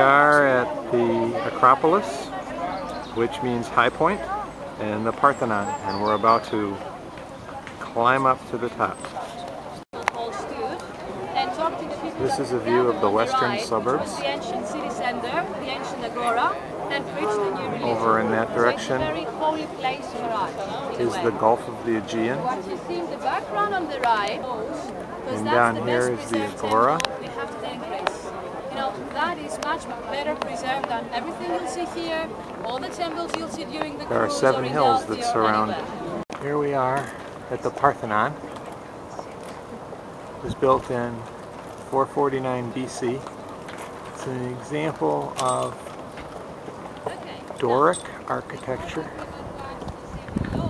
are at the Acropolis, which means high point, and the Parthenon, and we're about to climb up to the top. This is a view of the western suburbs. The ancient city center, the ancient agora, and preach the new religion. Over in that direction it's a very holy place for us, is the Gulf of the Aegean. What you see in the background on the right, and down here is the agora. We have to take Greece. You know, that is much better preserved than everything you'll see here, all the temples you'll see during the There are 7 hills that surround it. Here we are at the Parthenon. It was built in 449 BC. It's an example of Doric architecture,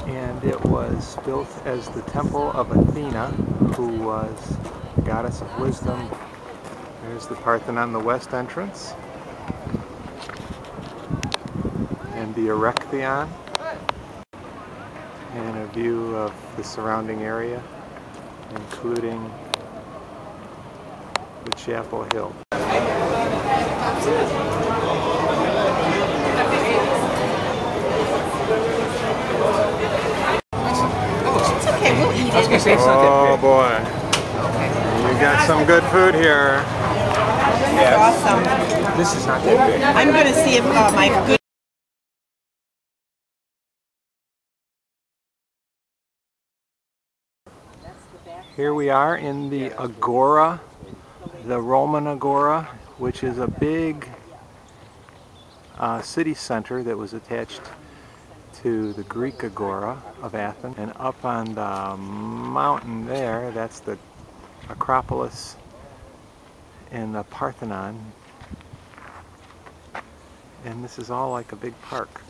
and it was built as the temple of Athena, who was goddess of wisdom. There's the Parthenon, the west entrance, and the Erechtheion, and a view of the surrounding area, including the Chapel Hill. Oh boy, you got some good food here. That's awesome. This is not that big. I'm going to see if my good. Here we are in the Agora, the Roman Agora, which is a big city center that was attached to the Greek Agora of Athens. And up on the mountain there, that's the Acropolis and the Parthenon. And this is all like a big park.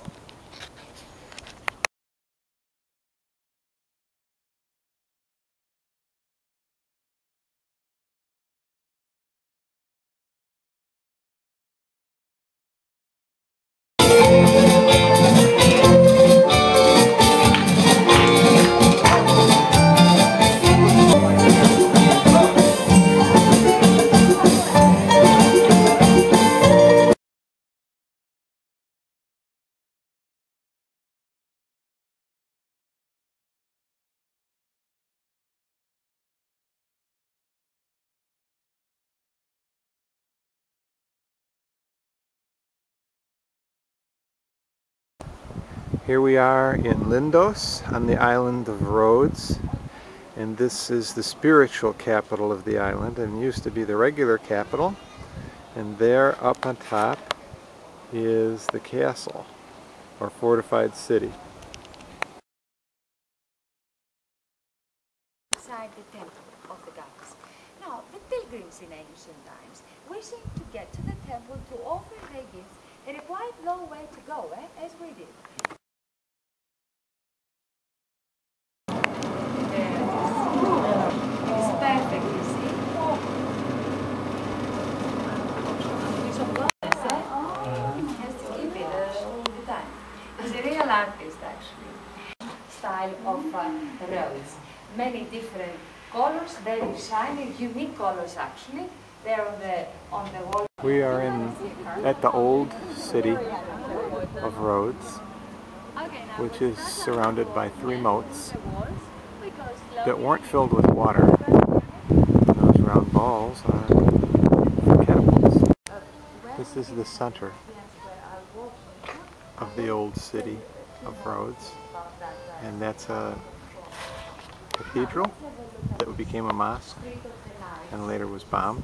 Here we are in Lindos on the island of Rhodes, and this is the spiritual capital of the island and used to be the regular capital. And there up on top is the castle, or fortified city. Inside the temple of the goddess. Now, the pilgrims in ancient times, wishing to get to the temple to offer their gifts, had a quite long way to go, as we did. Artist actually, style of rose, many different colors, very shiny, unique colors actually. They're on the wall. We are at the old city of Rhodes, which is surrounded by 3 moats that weren't filled with water. Those round balls are for catapults. This is the center of the old city of Rhodes, and that's a cathedral that became a mosque and later was bombed.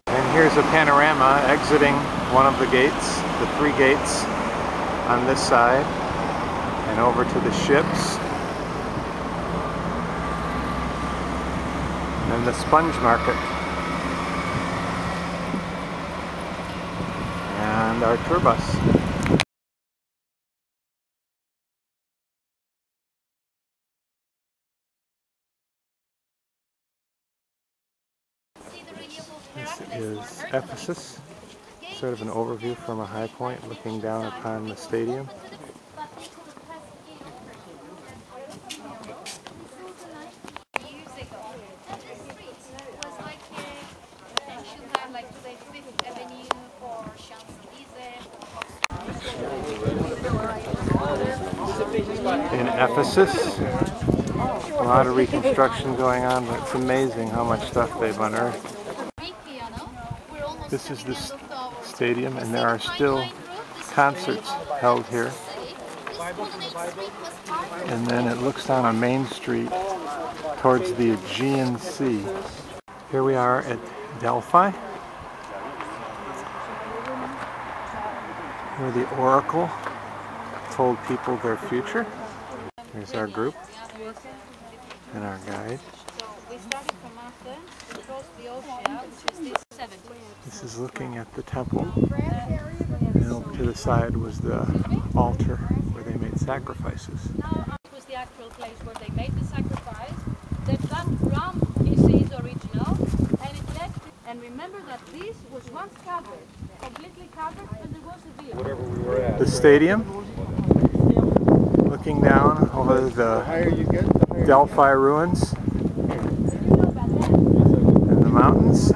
And here's a panorama exiting one of the gates, the 3 gates on this side, and over to the ships, and the sponge market. And our tour bus. This is Ephesus, sort of an overview from a high point looking down upon the stadium. Ephesus. A lot of reconstruction going on, but it's amazing how much stuff they've unearthed. This is the stadium, and there are still concerts held here. And then it looks down a main street towards the Aegean Sea. Here we are at Delphi, where the oracle told people their future. Here's our group and our guide. So we started from Athens, across the ocean, which is this 70. This is looking at the temple, and over to the side was the altar where they made sacrifices. Now it was the actual place where they made the sacrifice. They've done from is original, and it left. And remember that this was once covered, completely covered, and there was a view. Whatever we were at. The stadium, looking down over the Delphi ruins and the mountains.